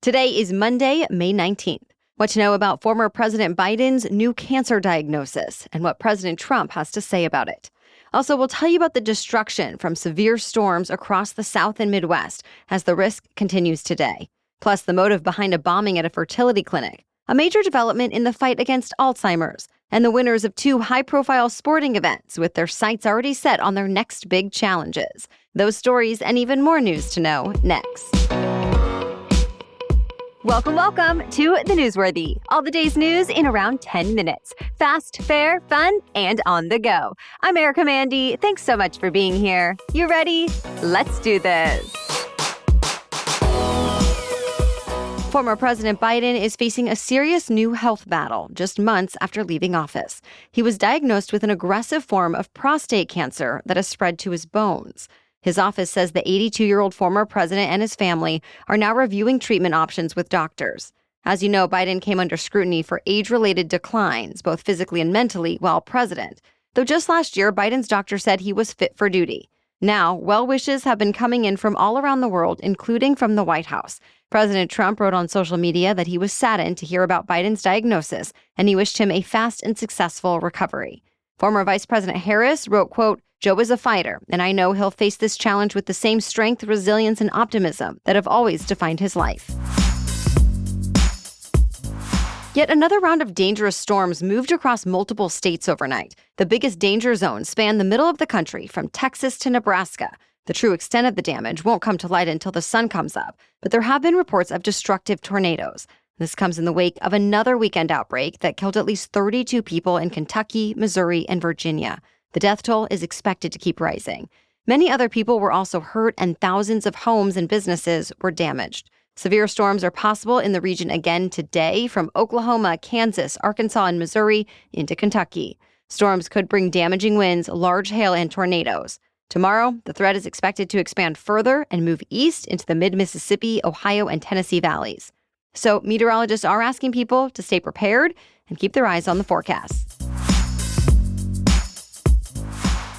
Today is Monday, May 19th. What to know about former President Biden's new cancer diagnosis and what President Trump has to say about it. Also, we'll tell you about the destruction from severe storms across the South and Midwest as the risk continues today. Plus, the motive behind a bombing at a fertility clinic, a major development in the fight against Alzheimer's, and the winners of 2 high-profile sporting events with their sights already set on their next big challenges. Those stories and even more news to know next. Welcome to The Newsworthy. All the day's news in around 10 minutes. Fast, fair, fun, and on the go. I'm Erica Mandy. Thanks so much for being here. You ready? Let's do this. Former President Biden is facing a serious new health battle just months after leaving office. He was diagnosed with an aggressive form of prostate cancer that has spread to his bones. His office says the 82-year-old former president and his family are now reviewing treatment options with doctors. As you know, Biden came under scrutiny for age-related declines, both physically and mentally, while president. Though just last year, Biden's doctor said he was fit for duty. Now, well wishes have been coming in from all around the world, including from the White House. President Trump wrote on social media that he was saddened to hear about Biden's diagnosis, and he wished him a fast and successful recovery. Former Vice President Harris wrote, quote, "Joe is a fighter, and I know he'll face this challenge with the same strength, resilience, and optimism that have always defined his life." Yet another round of dangerous storms moved across multiple states overnight. The biggest danger zones span the middle of the country, from Texas to Nebraska. The true extent of the damage won't come to light until the sun comes up, but there have been reports of destructive tornadoes. This comes in the wake of another weekend outbreak that killed at least 32 people in Kentucky, Missouri, and Virginia. The death toll is expected to keep rising. Many other people were also hurt, and thousands of homes and businesses were damaged. Severe storms are possible in the region again today, from Oklahoma, Kansas, Arkansas, and Missouri into Kentucky. Storms could bring damaging winds, large hail, and tornadoes. Tomorrow, the threat is expected to expand further and move east into the mid-Mississippi, Ohio, and Tennessee valleys. So meteorologists are asking people to stay prepared and keep their eyes on the forecasts.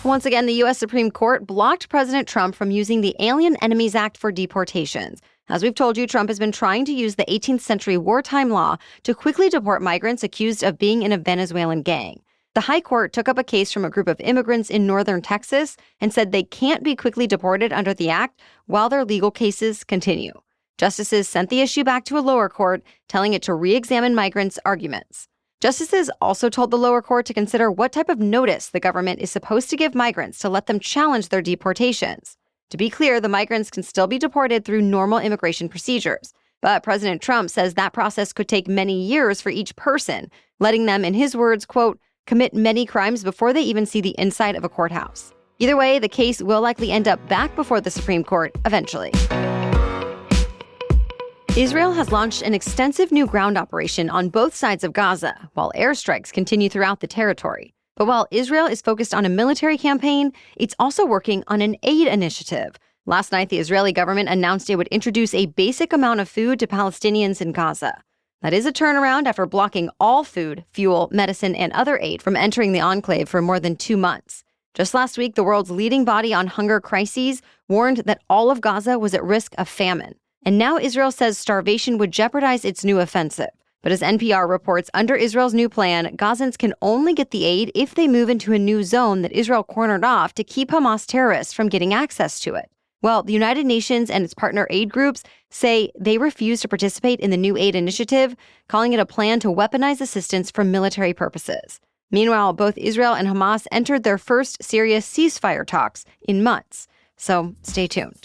Once again, the U.S. Supreme Court blocked President Trump from using the Alien Enemies Act for deportations. As we've told you, Trump has been trying to use the 18th century wartime law to quickly deport migrants accused of being in a Venezuelan gang. The High Court took up a case from a group of immigrants in northern Texas and said they can't be quickly deported under the act while their legal cases continue. Justices sent the issue back to a lower court, telling it to re-examine migrants' arguments. Justices also told the lower court to consider what type of notice the government is supposed to give migrants to let them challenge their deportations. To be clear, the migrants can still be deported through normal immigration procedures. But President Trump says that process could take many years for each person, letting them, in his words, quote, "commit many crimes before they even see the inside of a courthouse." Either way, the case will likely end up back before the Supreme Court eventually. Israel has launched an extensive new ground operation on both sides of Gaza, while airstrikes continue throughout the territory. But while Israel is focused on a military campaign, it's also working on an aid initiative. Last night, the Israeli government announced it would introduce a basic amount of food to Palestinians in Gaza. That is a turnaround after blocking all food, fuel, medicine, and other aid from entering the enclave for more than 2 months. Just last week, the world's leading body on hunger crises warned that all of Gaza was at risk of famine. And now Israel says starvation would jeopardize its new offensive. But as NPR reports, under Israel's new plan, Gazans can only get the aid if they move into a new zone that Israel cornered off to keep Hamas terrorists from getting access to it. Well, the United Nations and its partner aid groups say they refuse to participate in the new aid initiative, calling it a plan to weaponize assistance for military purposes. Meanwhile, both Israel and Hamas entered their first serious ceasefire talks in months. So stay tuned.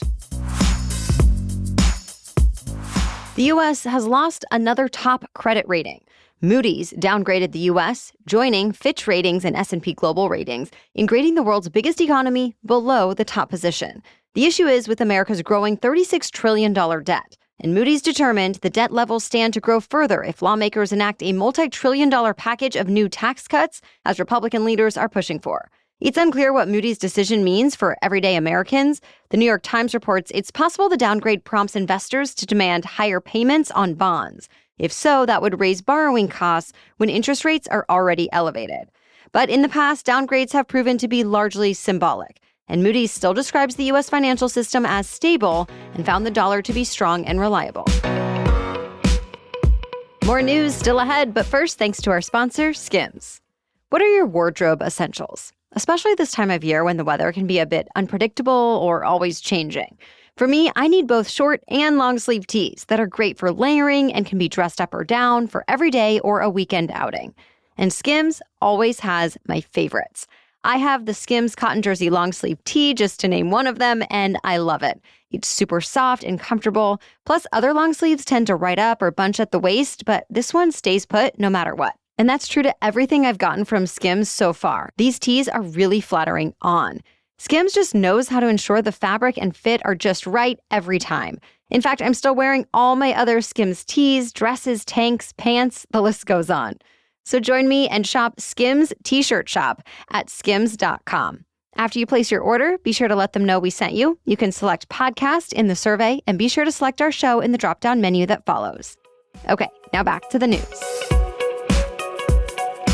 The U.S. has lost another top credit rating. Moody's downgraded the U.S., joining Fitch Ratings and S&P Global Ratings in grading the world's biggest economy below the top position. The issue is with America's growing $36 trillion debt, and Moody's determined the debt levels stand to grow further if lawmakers enact a multi-trillion-dollar package of new tax cuts, as Republican leaders are pushing for. It's unclear what Moody's decision means for everyday Americans. The New York Times reports it's possible the downgrade prompts investors to demand higher payments on bonds. If so, that would raise borrowing costs when interest rates are already elevated. But in the past, downgrades have proven to be largely symbolic. And Moody's still describes the U.S. financial system as stable and found the dollar to be strong and reliable. More news still ahead, but first, thanks to our sponsor, Skims. What are your wardrobe essentials? Especially this time of year when the weather can be a bit unpredictable or always changing. For me, I need both short and long sleeve tees that are great for layering and can be dressed up or down for every day or a weekend outing. And Skims always has my favorites. I have the Skims cotton jersey long sleeve tee, just to name one of them, and I love it. It's super soft and comfortable. Plus, other long sleeves tend to ride up or bunch at the waist, but this one stays put no matter what. And that's true to everything I've gotten from Skims so far. These tees are really flattering on. Skims just knows how to ensure the fabric and fit are just right every time. In fact, I'm still wearing all my other Skims tees, dresses, tanks, pants, the list goes on. So join me and shop Skims T-shirt shop at skims.com. After you place your order, be sure to let them know we sent you. You can select podcast in the survey and be sure to select our show in the drop-down menu that follows. Okay, now back to the news.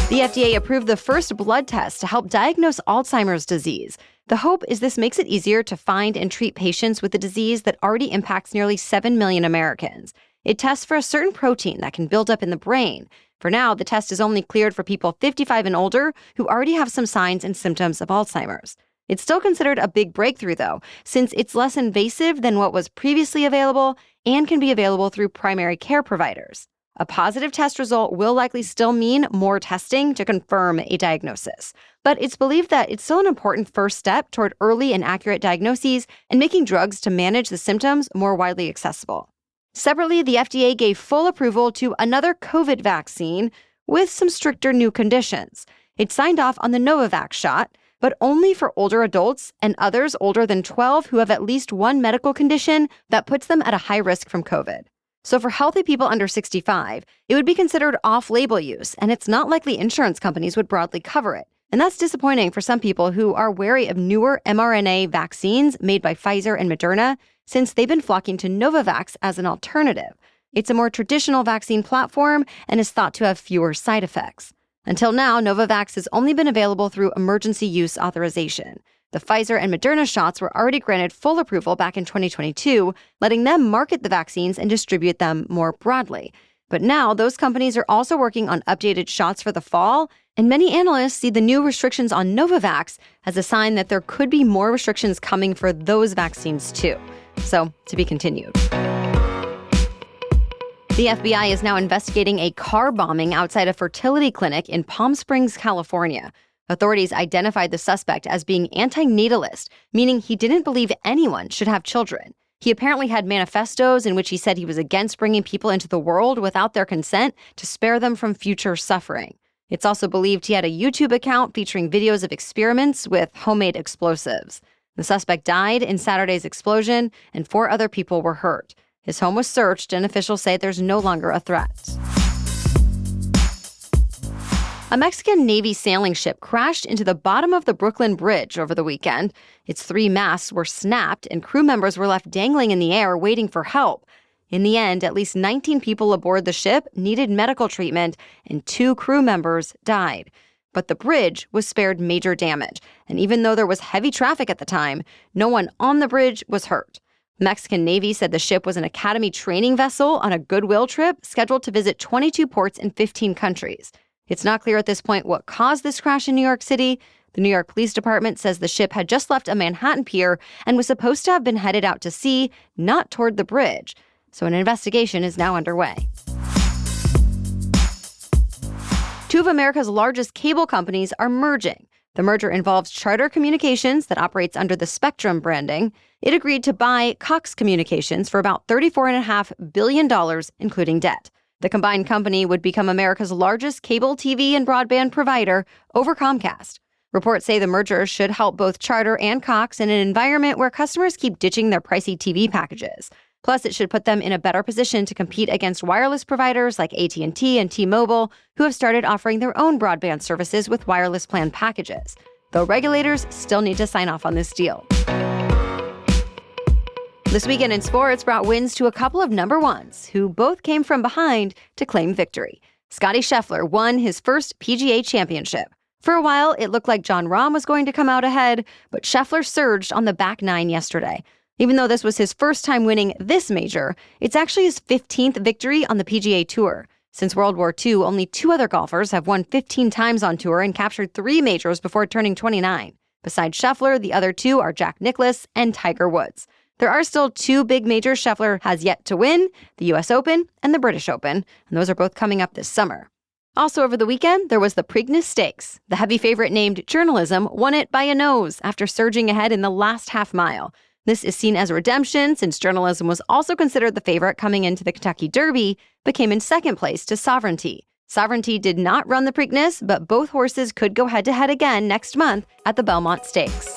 The FDA approved the first blood test to help diagnose Alzheimer's disease. The hope is this makes it easier to find and treat patients with a disease that already impacts nearly 7 million Americans. It tests for a certain protein that can build up in the brain. For now, the test is only cleared for people 55 and older who already have some signs and symptoms of Alzheimer's. It's still considered a big breakthrough, though, since it's less invasive than what was previously available and can be available through primary care providers. A positive test result will likely still mean more testing to confirm a diagnosis. But it's believed that it's still an important first step toward early and accurate diagnoses and making drugs to manage the symptoms more widely accessible. Separately, the FDA gave full approval to another COVID vaccine with some stricter new conditions. It signed off on the Novavax shot, but only for older adults and others older than 12 who have at least one medical condition that puts them at a high risk from COVID. So for healthy people under 65, it would be considered off-label use, and it's not likely insurance companies would broadly cover it. And that's disappointing for some people who are wary of newer mRNA vaccines made by Pfizer and Moderna, since they've been flocking to Novavax as an alternative. It's a more traditional vaccine platform and is thought to have fewer side effects. Until now, Novavax has only been available through emergency use authorization. The Pfizer and Moderna shots were already granted full approval back in 2022, letting them market the vaccines and distribute them more broadly. But now, those companies are also working on updated shots for the fall, and many analysts see the new restrictions on Novavax as a sign that there could be more restrictions coming for those vaccines too. So, to be continued. The FBI is now investigating a car bombing outside a fertility clinic in Palm Springs, California. Authorities identified the suspect as being anti-natalist, meaning he didn't believe anyone should have children. He apparently had manifestos in which he said he was against bringing people into the world without their consent to spare them from future suffering. It's also believed he had a YouTube account featuring videos of experiments with homemade explosives. The suspect died in Saturday's explosion, and 4 other people were hurt. His home was searched, and officials say there's no longer a threat. A Mexican Navy sailing ship crashed into the bottom of the Brooklyn Bridge over the weekend. Its 3 masts were snapped, and crew members were left dangling in the air waiting for help. In the end, at least 19 people aboard the ship needed medical treatment, and 2 crew members died. But the bridge was spared major damage, and even though there was heavy traffic at the time, no one on the bridge was hurt. The Mexican Navy said the ship was an academy training vessel on a goodwill trip scheduled to visit 22 ports in 15 countries. It's not clear at this point what caused this crash in New York City. The New York Police Department says the ship had just left a Manhattan pier and was supposed to have been headed out to sea, not toward the bridge. So an investigation is now underway. 2 of America's largest cable companies are merging. The merger involves Charter Communications that operates under the Spectrum branding. It agreed to buy Cox Communications for about $34.5 billion, including debt. The combined company would become America's largest cable TV and broadband provider over Comcast. Reports say the merger should help both Charter and Cox in an environment where customers keep ditching their pricey TV packages. Plus, it should put them in a better position to compete against wireless providers like AT&T and T-Mobile, who have started offering their own broadband services with wireless plan packages, though regulators still need to sign off on this deal. This weekend in sports brought wins to a couple of number ones who both came from behind to claim victory. Scottie Scheffler won his first PGA championship. For a while, it looked like Jon Rahm was going to come out ahead, but Scheffler surged on the back 9 yesterday. Even though this was his first time winning this major, it's actually his 15th victory on the PGA Tour. Since World War II, only 2 other golfers have won 15 times on tour and captured 3 majors before turning 29. Besides Scheffler, the other 2 are Jack Nicklaus and Tiger Woods. There are still 2 big majors Scheffler has yet to win, the U.S. Open and the British Open, and those are both coming up this summer. Also over the weekend, there was the Preakness Stakes. The heavy favorite named Journalism won it by a nose after surging ahead in the last half mile. This is seen as a redemption since Journalism was also considered the favorite coming into the Kentucky Derby, but came in second place to Sovereignty. Sovereignty did not run the Preakness, but both horses could go head-to-head again next month at the Belmont Stakes.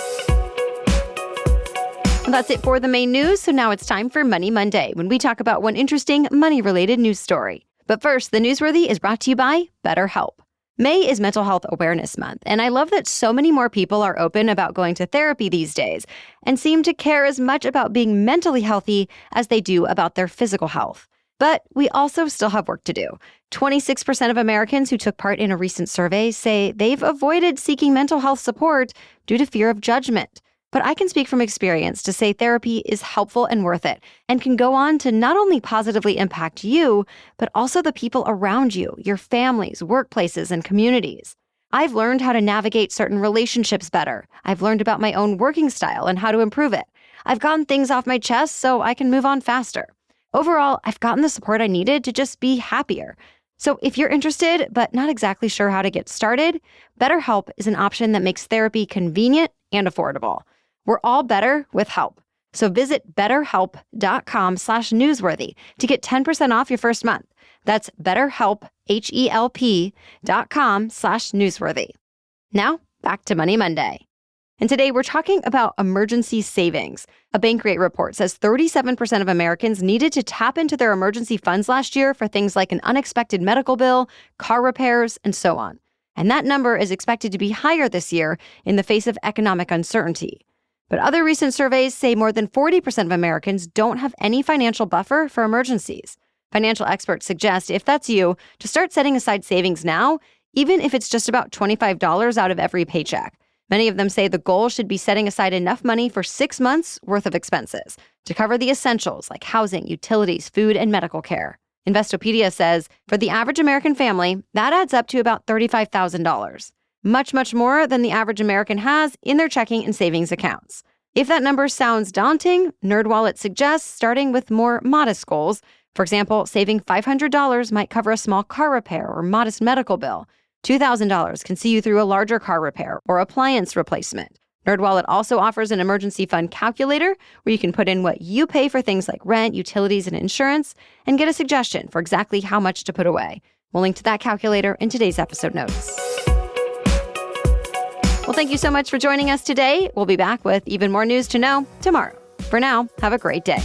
Well, that's it for the main news, so now it's time for Money Monday, when we talk about one interesting money-related news story. But first, the Newsworthy is brought to you by BetterHelp. May is Mental Health Awareness Month, and I love that so many more people are open about going to therapy these days and seem to care as much about being mentally healthy as they do about their physical health. But we also still have work to do. 26% of Americans who took part in a recent survey say they've avoided seeking mental health support due to fear of judgment. But I can speak from experience to say therapy is helpful and worth it, and can go on to not only positively impact you, but also the people around you, your families, workplaces, and communities. I've learned how to navigate certain relationships better. I've learned about my own working style and how to improve it. I've gotten things off my chest so I can move on faster. Overall, I've gotten the support I needed to just be happier. So if you're interested, but not exactly sure how to get started, BetterHelp is an option that makes therapy convenient and affordable. We're all better with help. So visit betterhelp.com/newsworthy to get 10% off your first month. That's BetterHelp, HELP.com/newsworthy. Now, back to Money Monday. And today we're talking about emergency savings. A Bankrate report says 37% of Americans needed to tap into their emergency funds last year for things like an unexpected medical bill, car repairs, and so on. And that number is expected to be higher this year in the face of economic uncertainty. But other recent surveys say more than 40% of Americans don't have any financial buffer for emergencies. Financial experts suggest, if that's you, to start setting aside savings now, even if it's just about $25 out of every paycheck. Many of them say the goal should be setting aside enough money for 6 months' worth of expenses to cover the essentials like housing, utilities, food, and medical care. Investopedia says for the average American family, that adds up to about $35,000. Much more than the average American has in their checking and savings accounts. If that number sounds daunting, NerdWallet suggests starting with more modest goals. For example, saving $500 might cover a small car repair or modest medical bill. $2,000 can see you through a larger car repair or appliance replacement. NerdWallet also offers an emergency fund calculator where you can put in what you pay for things like rent, utilities, and insurance, and get a suggestion for exactly how much to put away. We'll link to that calculator in today's episode notes. Well, thank you so much for joining us today. We'll be back with even more news to know tomorrow. For now, have a great day.